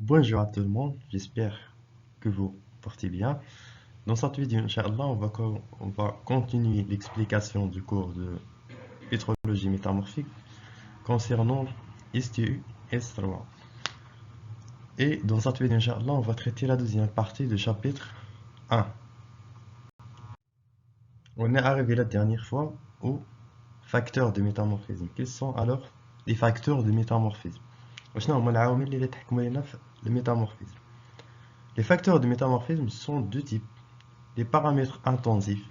Bonjour à tout le monde, j'espère que vous portez bien. Dans cette vidéo, Inch'Allah, on va continuer l'explication du cours de pétrologie métamorphique concernant STU S3. Et dans cette vidéo, Inch'Allah, on va traiter la deuxième partie du chapitre 1. On est arrivé la dernière fois aux facteurs de métamorphisme. Quels sont alors les facteurs de métamorphisme? وشنو هما العوامل اللي تحكم لنا في الميتامورphisme. Les facteurs de métamorphisme sont deux types. Les paramètres intensifs,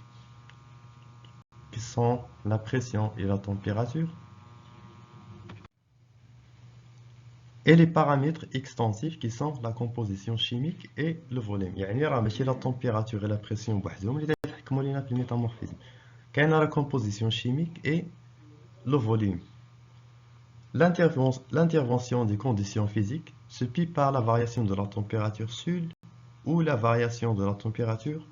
qui sont la pression et la température, et les paramètres extensifs, qui sont la composition chimique et le volume. يعني راه ماشي la température et la pression بوحدهم اللي يحكموا لينا في الميتامورفيزم. كاينه la composition chimique et le volume. L'intervention des conditions physiques se plie par la variation de la température seule ou la variation de la température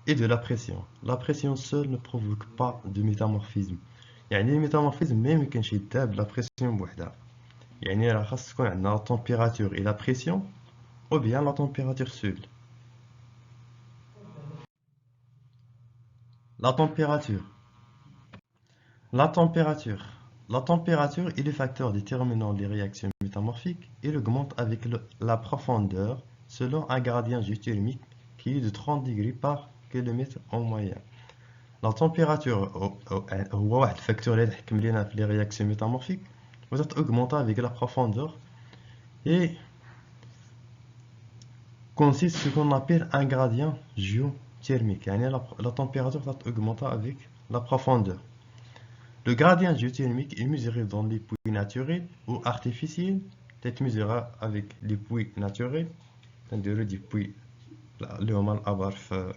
et de la pression. La pression seule ne provoque pas de métamorphisme. يعني الميتامورفيزم ما يمكنش يتاب لا بريسيون بوحدها. يعني راه خاص تكون عندنا لا température et la pression ou bien la température seule. La température. La température. La température est le facteur déterminant les réactions métamorphiques. Il augmente avec la profondeur selon un gradient thermique qui est de 30 degrés par kilomètre en moyenne. La température هو واحد الفاكتور اللي يحكم لينا في les réactions métamorphiques augmente avec la profondeur et consiste ce qu'on appelle un gradient géothermique. يعني la température augmente avec la profondeur. Le gradient géothermique est mesuré dans les puits naturels ou artificiels. C'est mesuré avec les puits naturels. C'est-à-dire des puits اللي هما الابار في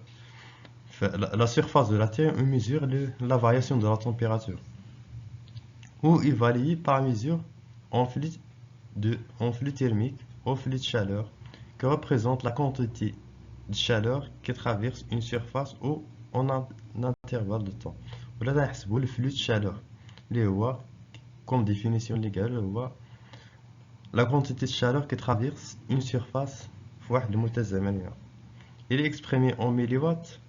la surface de la Terre, on mesure la variation de la température. Ou évalué par mesure en flux thermique ou flux de chaleur, qui représente la quantité de chaleur qui traverse une surface ou en un intervalle de temps. ولا نحسبوا le flux de chaleur اللي هو comme définition légale هو la quantité de chaleur qui traverse une surface في واحد المدة زمنية. Il est exprimé en milliwatts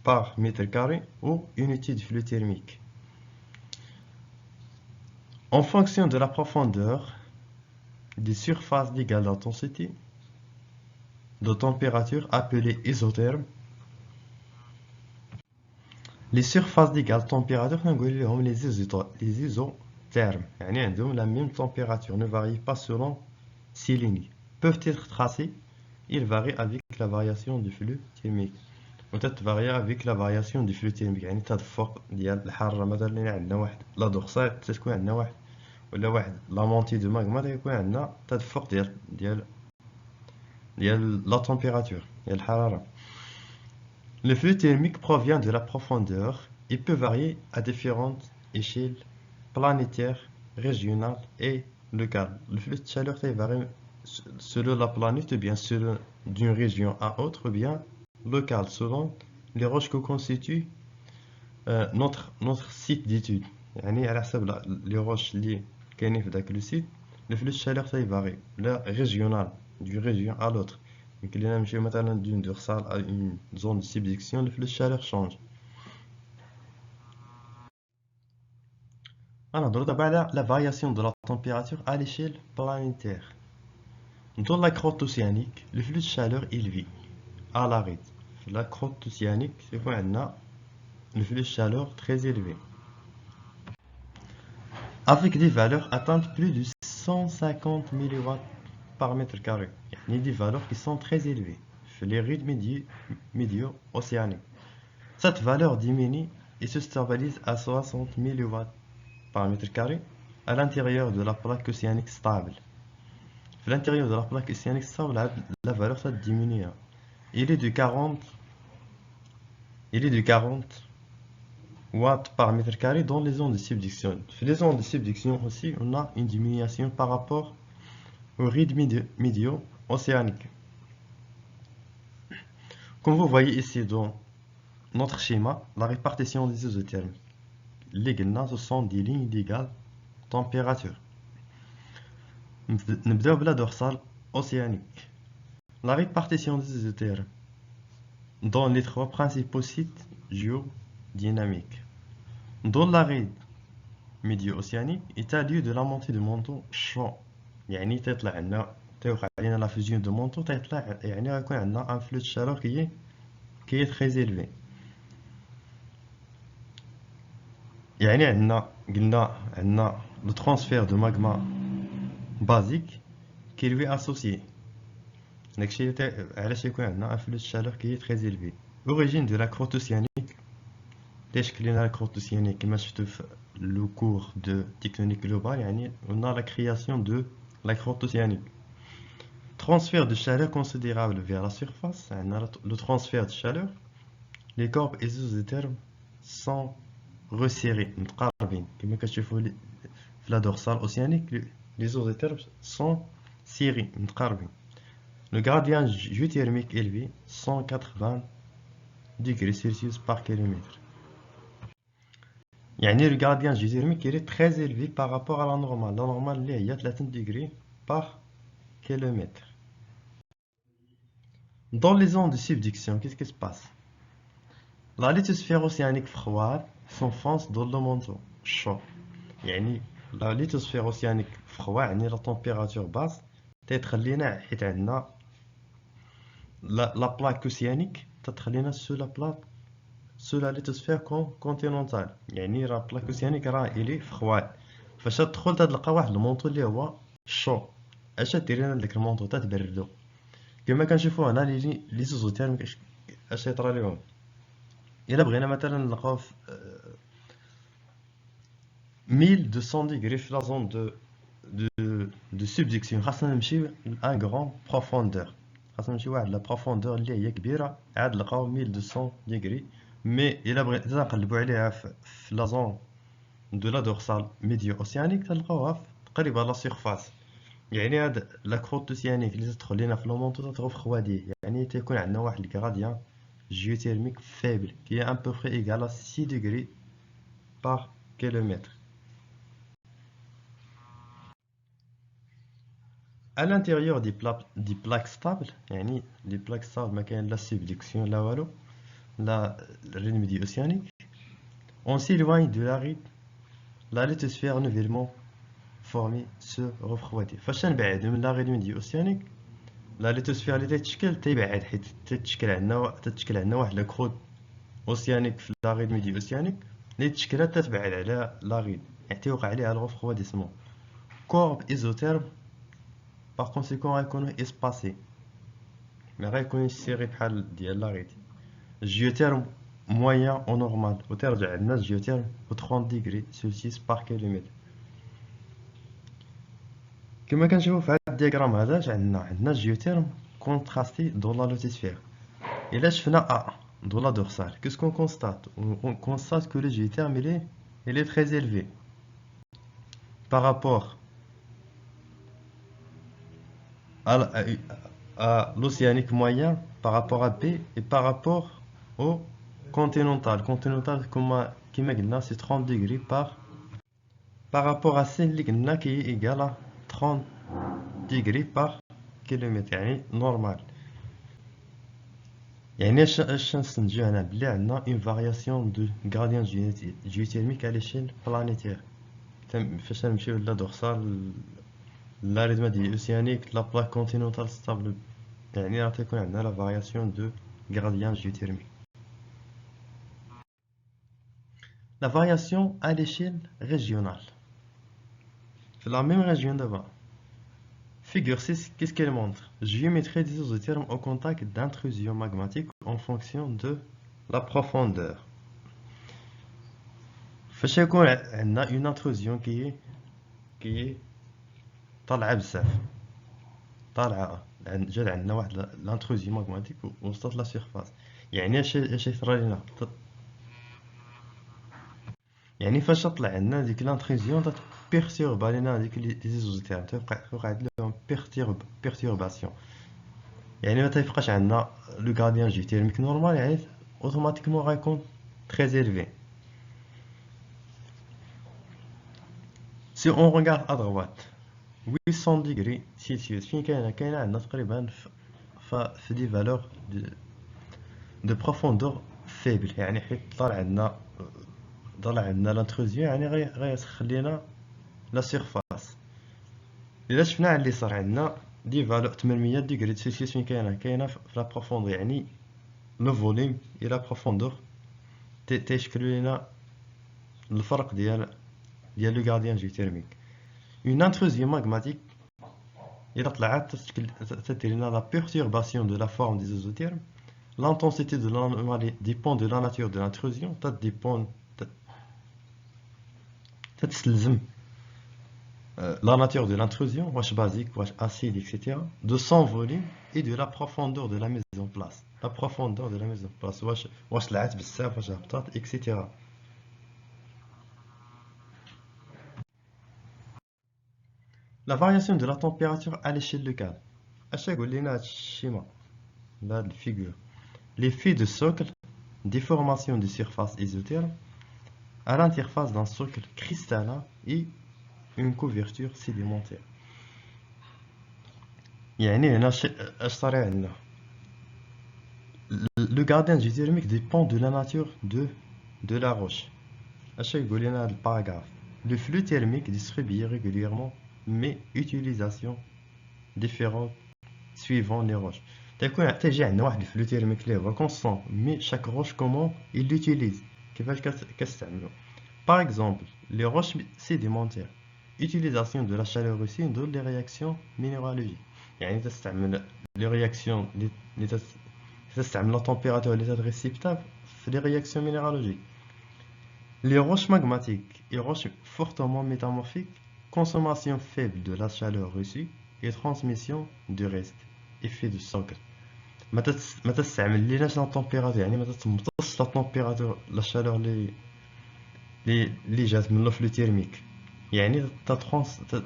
par mètre carré ou unité de flux thermique. En fonction de la profondeur des surfaces d'égale intensité de température appelées isothermes, les surfaces d'égale température les isothermes يعني عندهم la même température ne varient pas selon ces lignes peuvent être tracées. Ils varient avec la variation du flux thermique وتتفاري avec la variation du flux thermique. يعني تدفق ديال الحرارة مثلا اللي عندنا واحد لا دوغسال تكون عندنا واحد ولا واحد لا مونتي دو ماغما تيكون عندنا تدفق ديال la température ديال الحرارة. Le flux thermique provient de la profondeur et peut varier à différentes échelles planétaires, régionales et locales. Le flux de chaleur varie selon la planète ou bien selon d'une région à autre ou bien local selon les roches que constituent notre site d'étude. يعني على حسب les roches اللي كاينين في داك لو site le flux de chaleur varie لا régional d'une région à l'autre. يمكن لينا نمشيو مثلا d'une dorsale à une zone de subduction, le flux de chaleur change. Alors, d'abord la variation de la température à l'échelle planétaire. Dans la croûte océanique, le flux de chaleur est élevé à l'arête. La croûte océanique, c'est quoi le flux de chaleur très élevé, avec des valeurs atteintes plus de 150 mW par mètre carré. Il y a des valeurs qui sont très élevées sur les rythmes médiaux océaniques. Cette valeur diminue et se stabilise à 60 mW par mètre carré à l'intérieur de la plaque océanique stable. À l'intérieur de la plaque océanique stable, la valeur ça diminue. Il est de 40 watts par mètre carré dans les zones de subduction. Sur les zones de subduction aussi, on a une diminution par rapport au rythme médio océanique. Comme vous voyez ici dans notre schéma, la répartition des isothermes. Les guillemets, ce sont des lignes d'égale température. نبداو بلا dorsale océanique. La répartition des isothermes dans les trois principaux sites géodynamiques. Dans l'arête médio-océanique, il y a lieu de la montée de manteau chaud. يعني تطلع عندنا توقع علينا la fusion de manteau تطلع يعني غيكون عندنا un flux de chaleur qui est très élevé. يعني عندنا le transfert de magma basique qui lui est associé. داكشي علاش يكون عندنا un flux de chaleur qui est très élevé. Origine de la croûte océanique. ليش كلينا la croûte océanique كما شفتوا في le cours de tectonique globale يعني on a la création de la croûte océanique. Transfert de chaleur considérable vers la surface. Le transfert de chaleur. Les corps isothermes sont resserrés متقاربين كما كتشوفوا في la dorsale océanique les isothermes sont serrés متقاربين. Le gradient géothermique élevé 180 degrés Celsius par kilomètre. يعني le gradient géothermique est très élevé par rapport à la normale. La normale اللي هي 30 degrés par kilomètre. Dans les zones de subduction, qu'est-ce qui se passe? La lithosphère océanique froide s'enfonce dans le manteau chaud. يعني la lithosphère océanique froide يعني la température basse تتخلينا حيت عندنا la plaque océanique تتخلينا sous la lithosphère continentale. يعني la plaque océanique راه إلي froide. فاش تدخل تلقى واحد المونطو اللي هو chaud. اش دير لنا داك المونطو تتبردو كما كنشوفوا هنا لي زوزوتيرم اش يطرى لهم. الا بغينا مثلا نلقاو في 1200 degrés في لا زون دو سبدكسيون خاصنا نمشيو لان غران بروفوندور. خاصنا نمشيو واحد لا بروفوندور اللي هي كبيره عاد نلقاو 1200 degrés. مي الا بغينا نقلبوا عليها في لا زون دو لا دورسال ميديو اوسيانيك تلقاوها قريبه لا سيرفاس. يعني هاد لا كروت اوسيانيك اللي تدخل لينا في لومونطو تتغوف خوادي يعني تيكون عندنا واحد الكراديان géothermique faible qui est à peu près égal à 6 degrés par kilomètre. À l'intérieur des plaques stables, يعني les plaques stables ما كاين لا subduction لا والو لا الريد médio océanique, on s'éloigne de l'aride, la lithosphère nouvellement formée se refroidit. فاش نبعدو من l'aride médio océanique لا ليتوسفير اللي تيبعد حيت تتشكل عندنا واحد لاكروت اوسيانيك في لاغيد ميدي اوسيانيك اللي تشكلات تتبعد على لاغيد يعني تيوقع عليها الغفرواديسمون. كورب ايزوتيرم باغ كونسيكون غيكونوا اسباسي ما غيكونوش سيري بحال ديال لاغيد. جيوتيرم مويان او نورمال وترجع عندنا الجيوتيرم و 30 ديغري سلسيوس باغ كيلومتر. كما كنشوفوا في هذا الدياغرام هذا عندنا الجيوتيرم كونتراستي دون لا لوتيسفير. الا شفنا دون لا دورسال qu'est-ce qu'on constate? On constate que le géotherme il est très élevé par rapport à l'océanique moyen, par rapport à B et par rapport au continental. Continental comme قلنا c'est 30 degrés par rapport à C اللي قلنا qui est égal à 30 degrés par kilomètre يعني normal. يعني اش نستنتجو هنا بلي عندنا une variation de gradient géothermique à l'échelle planétaire. فاش نمشيو لا دورسال لا ريد ميدي اوسيانيك لا بلاك كونتينونتال ستابل يعني راه تيكون عندنا لا variation de gradient géothermique. La variation à l'échelle régionale. في la même région d'avant. Figure 6, qu'est-ce qu'elle montre? Géométrie des isothermes au contact d'intrusions magmatiques en fonction de la profondeur. فاش يكون عندنا une intrusion qui est طالعه بزاف طالعه جات عندنا واحد l'intrusion magmatique وسط لا سيرفاس يعني اش يصرى لينا يعني فاش طلع عندنا ديك l'intrusion بيرتورب علينا هذيك لي زيزوتيرم توقع لهم بيرتورباسيون يعني ما تيبقاش عندنا لو غاديان جيوتيرميك نورمال يعني اوتوماتيكمون غيكون تري élevé. Si on regarde à droite 800 degrés Celsius. فين كاينه عندنا تقريبا في دي فالور de profondeur faible، يعني حيت طلع عندنا لانتروزيون، يعني غيخلينا لا سيرفاس. الا شفنا على اللي صار عندنا دي فالور 800 ديغري سيلسيوس فين كاينه في لا بروفوندور، يعني لو فوليم اي لا بروفوندور تيشكلوا لينا الفرق ديال لو غارديان جيوتيرميك. اون انتروزيون ماغماتيك الا طلعت تدير لنا لا بيرتورباسيون دو لا فورم دي زوزوتيرم. L'intensité de l'anomalie dépend de la nature de l'intrusion. تتسلزم la nature de l'intrusion, واش basique, واش acide, etc. de son volume et de la profondeur de la mise en place. La profondeur de la mise en place, واش طلعت بزاف, واش هبطات, etc. La variation de la température à l'échelle locale. اش يقول لنا هاد الشيما لهاد الفيغور؟ L'effet de socle, déformation de surface isotherme à l'interface d'un socle cristallin et une couverture sédimentaire. يعني هنا اش صار عندنا؟ Le gradient géothermique dépend de la nature de la roche. اش يقول لنا هذا الباراغراف؟ Le flux thermique distribué régulièrement mais utilisation différente suivant les roches. تيجي عندنا واحد الفلو تيرميك اللي هو كونستون، مي شاك روش كومون il l'utilise، كيفاش كتستعملو. Par exemple, les roches sédimentaires. Utilisation de la chaleur reçue dans les réactions minéralogiques. يعني تستعمل les réactions تستعمل la température l'état de réceptacle في les réactions minéralogiques. Les roches magmatiques et roches fortement métamorphiques, consommation faible de la chaleur reçue et transmission du reste. Effet de socle. ما تستعمل ليناش لا température، يعني ما تتمتصش la température la chaleur اللي جات من لو تيرميك، يعني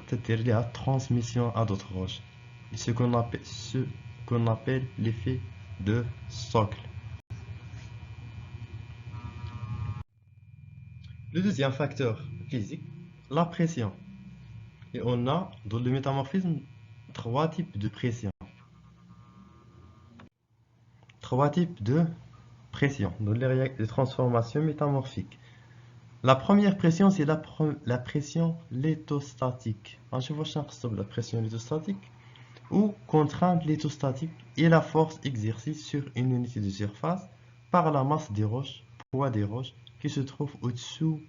تدير ليها ترانسميسيون ا دوطخ روش، ce qu'on appelle l'effet de socle. Le deuxième facteur physique, la pression. Et on a dans le métamorphisme trois types de pression. Trois types de pression dans les transformations métamorphiques. La première pression, c'est la pression lithostatique. Je vois la pression lithostatique ou contrainte lithostatique est la force exercée sur une unité de surface par la masse des roches, poids des roches qui se trouvent au-dessous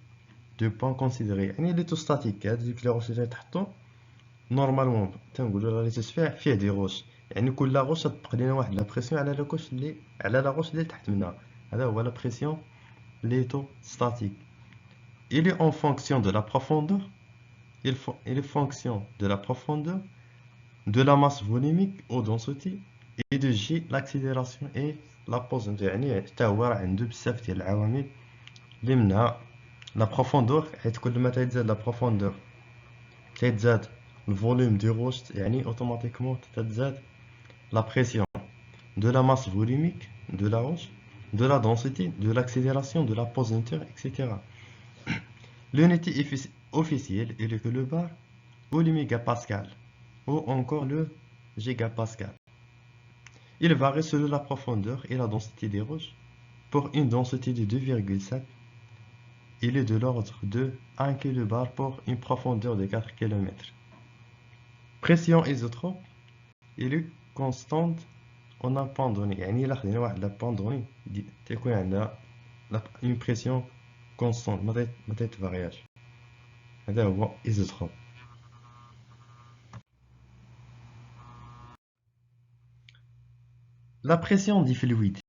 de points considérés. يعني lithostatique هذيك لي روش اللي تحطو نورمالمون تنقولوا لا ليتوسفير فيه دي روش، يعني كل روش تطبق لنا واحد لا بريسيون على لا روش اللي تحت منها. هذا هو لا بريسيون lithostatique. Il est en fonction de la profondeur, il est fonction de la profondeur, de la masse volumique ou densité et de G l'accélération et la position. يعني حتى هو راه عنده بزاف ديال العوامل اللي منها لا بروفوندور، حيت كل ما تزاد لا بروفوندور تزاد الفوليوم دي روش، يعني اوتوماتيكمون تزاد la pression de la masse volumique de la roche, de la densité, de l'accélération, de la pesanteur, etc. L'unité officielle est le kilobar ou le mégapascal ou encore le gigapascal. Il varie selon la profondeur et la densité des roches. Pour une densité de 2,7, il est de l'ordre de 1 kbar pour une profondeur de 4 km. Pression isotrope, il est constante en un point donné، يعني إلا خدينا واحد لا بوان دوني تيكون عندنا une pression constante ما تيتفارياش. هذا هو isotrope. La pression des fluides.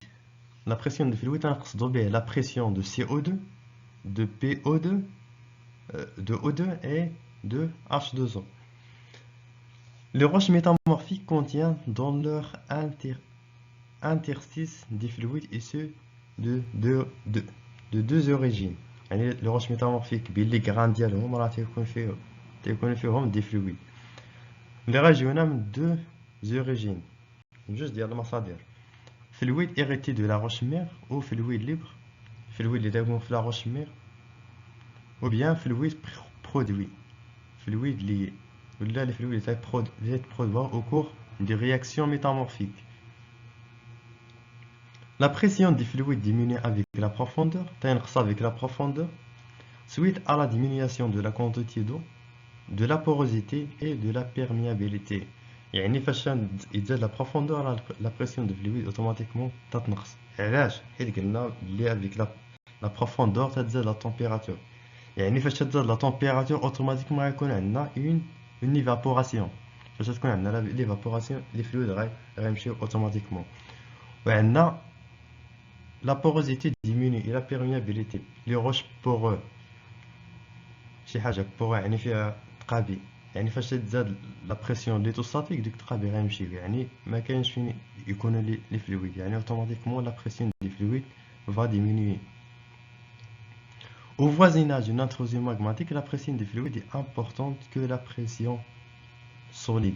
La pression des fluides تنقصدو بها la pression de CO2, de PO2, de O2 et de H2O. Les roches métamorphiques contiennent dans leur interstice des fluides issus de deux origines. يعني les roches métamorphiques باللي غران ديالهم راه تيكون فيهم دي فلويد اللي غاجيونا من deux origines، جوج ديال المصادر. fluide hérité de la roche mère ou fluide libre، fluide اللي تيكون في la roche mère، ou bien fluide produit، fluide lié. là les fluides étaient produits au cours des réactions métamorphiques. La pression des fluides diminue avec la profondeur, avec la profondeur, suite à la diminution de la quantité d'eau, de la porosité et de la perméabilité. يعني فاش يزاد لا بروفوندور لا بريسيون دو فلويد اوتوماتيكمون تتنقص. علاش؟ حيت قلنا بلي افيك لا بروفوندور تتزاد لا تمبيراتور. يعني فاش تزاد لا تمبيراتور اوتوماتيكمون غيكون عندنا اون ايفابوراسيون. فاش تكون عندنا ليفابوراسيون لي فلويد غيمشيو اوتوماتيكمون. وعندنا لا بوروزيتي ديميني اي لا بيرميابيليتي. لي روش بورو شي حاجه بورو يعني فيها تقابي. يعني فاش تزاد لا بريسيون ليتوستاتيك ديك التقابي غيمشيو. يعني ما كاينش فين يكونوا لي فلويد. يعني اوتوماتيكمون لا بريسيون دي فلويد va diminuer. Au voisinage d'une intrusion magmatique, la pression des fluides est importante que la pression solide.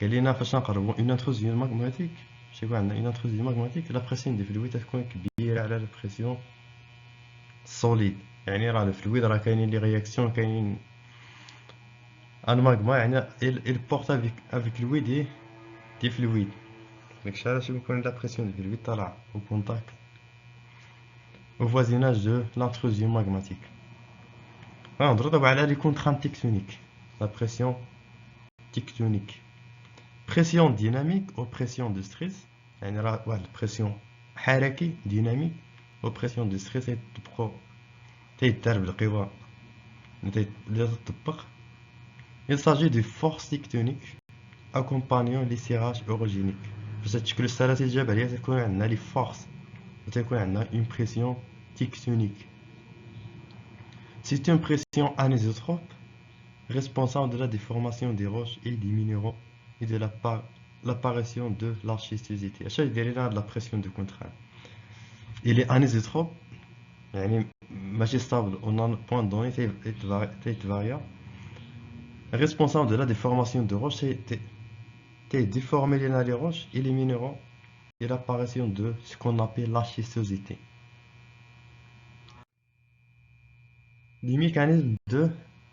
قال لنا فاش نقربوا une intrusion magmatique شي عندنا une intrusion magmatique la pression des fluides تكون كبيره على la pression solide. يعني راه الفلويد راه كاينين لي رياكسيون كاينين الماغما. يعني il porte avec lui des fluides. داكشي علاش يكون la pression des fluides طالعه au contact au voisinage de l'intrusion magmatique. نهضروا دابا على les contraintes tectoniques. La pression tectonique. Pression dynamique ou pression de stress. يعني راه واحد البريسيون حركي ديناميك و pression de stress تيدار بالقوى اللي تطبق. Il s'agit de forces tectoniques accompagnant les serrages orogéniques. فاش تشكل السلاسل الجبلية تكون عندنا لي فورس وتكون عندنا une pression tectonique. C'est une pression anisotrope responsable de la déformation des roches et des minéraux et de l'apparition de la schistosité. اش يدير لنا هاد لا بريسيون دو كونتران؟ il est anisotrope يعني ماشي stable on a un point donné تيتفاريا. responsable de la déformation de roches déformer les roches et les minéraux et l'apparition de ce qu'on appelle la schistosité. Les mécanismes de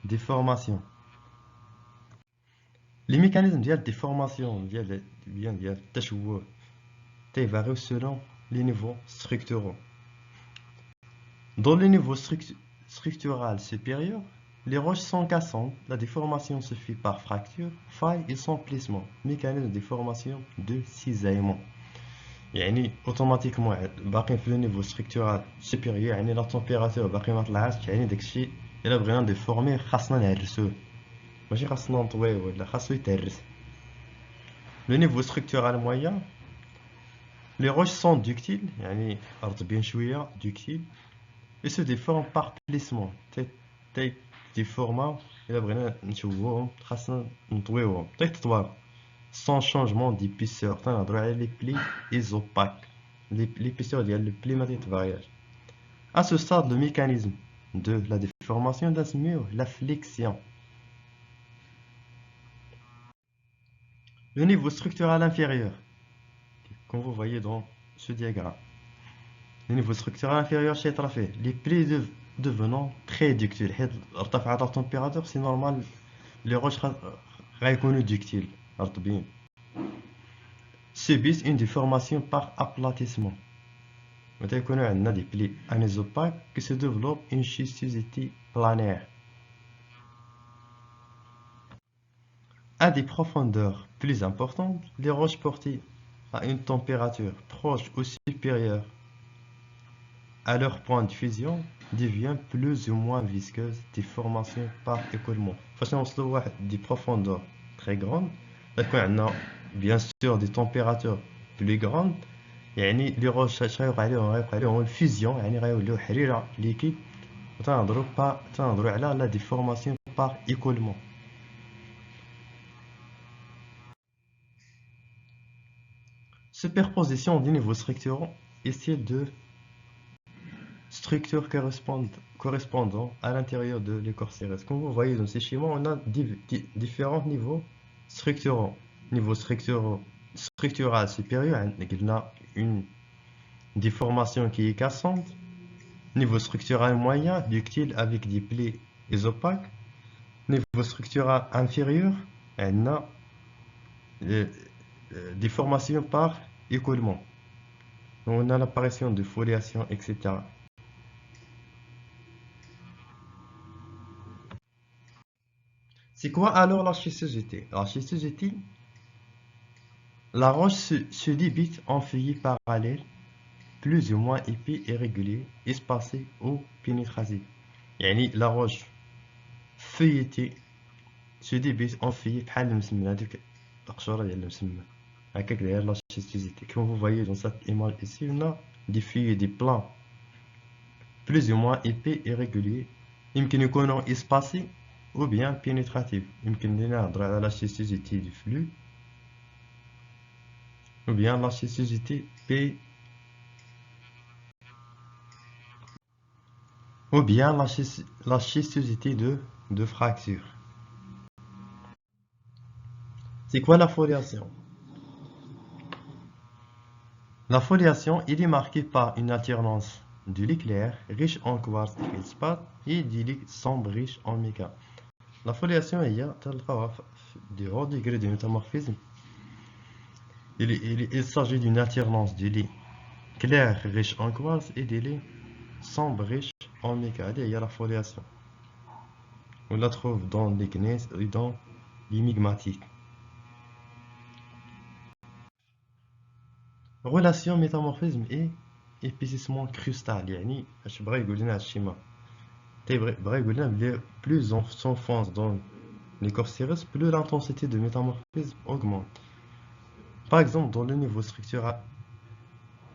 déformation. Les mécanismes de déformation ديال التشوه varient selon les niveaux structuraux. Dans les niveaux structurels supérieurs, les roches sont cassantes, la déformation se fait par fracture, faille et s'emplissement. Mécanisme de déformation de cisaillement. يعني اوتوماتيكمون باقيين في لو نيفو ستركتورال سوبيريور. يعني لا تمبيراتور باقي ما طلعاتش. يعني داكشي الا بغينا ديفورميه خاصنا نهرسوه ماشي خاصنا نطويه ولا خاصو يتهرس. لو نيفو ستركتورال مويان لي روش سون دوكتيل يعني رطبين شويه دوكتيل et se déforment par plissement. تي ديفورما الا بغينا نشوفوهم خاصنا نطويوهم تيتطواو sans changement d'épaisseur. تنهضروا على لي بلي isopaques. l'épaisseur ديال لو بلي ما تيتفارياش. À ce stade, le mécanisme de la déformation d'Asmur, la flexion. Le niveau structural inférieur, comme vous voyez dans ce diagramme. Le niveau structural inférieur chez Trafé, les plis devenant très ductiles. À la température, c'est normal, les roches sont ductiles. Subissent une déformation par aplatissement. On a des plis anisopaques qui se développent une schistosité planaire. À des profondeurs plus importantes, les roches portées à une température proche ou supérieure à leur point de fusion deviennent plus ou moins visqueuses, des formations par écoulement. فاش نوصلوا واحد des profondeurs très grandes, on a bien sûr des températures plus grandes. يعني les roches غيوقع عليهم الفيزيون يعني غيوليو حريره ليكيد. تنهضروا على la déformation par écoulement. Superposition des niveaux structuraux et style de structure correspondant à l'intérieur de l'écorce terrestre. Comme vous voyez dans ces schémas, on a différents niveaux structuraux. Niveau structural supérieur, on a une déformation qui est cassante. Niveau structural moyen, ductile avec des plis isopaques. niveau structural inférieur, on a des formations par écoulement. On a l'apparition de foliation, etc. C'est quoi alors la schistosité? La schistosité, la roche se débite en feuillets parallèles, plus ou moins épais et réguliers, espacés ou pénétratifs. يعني la roche feuilletée se débite en feuillets بحال المسمن هذيك القشورة ديال المسمن هكاك داير la schistosité. Comme vous voyez dans cette image ici, on a des feuillets, des plants plus ou moins épais et réguliers يمكن يكونوا espacés ou bien pénétratifs. يمكن نهضر على la schistosité du flux ou bien la schistosité P ou bien la schistosité de fracture. C'est quoi la foliation? La foliation, il est marquée par une alternance de lit clair riche en quartz et feldspar et du lit sombre riche en mica. La foliation هي تلقاوها des hauts degrés de métamorphisme. Il s'agit d'une alternance de lit clair riche en quartz et de lit sombre riche en mica. هذه هي la foliation. On la trouve dans les gneiss et dans les migmatites. Relation métamorphisme et épaississement crustal. يعني اش بغا يقول لنا هادشي ما بغا يقول لنا بلي plus on s'enfonce dans l'écorce terrestre, plus l'intensité de métamorphisme augmente. Par exemple, dans le niveau structural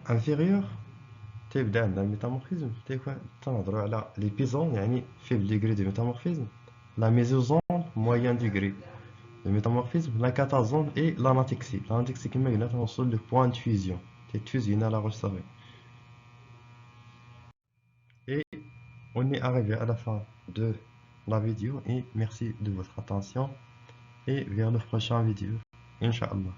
inférieur, تيبدا عندنا الميتامورفيزم تنهضروا على l'épisone يعني faible degré de métamorphisme, la mésozone moyen degré de métamorphisme, la catazone et l'anatexie. L'anatexie كما قلنا تنوصل le point de fusion, fusionner la roche savée. Et on est arrivé à la fin de la vidéo et merci de votre attention et vers le prochain vidéo, Inch'Allah.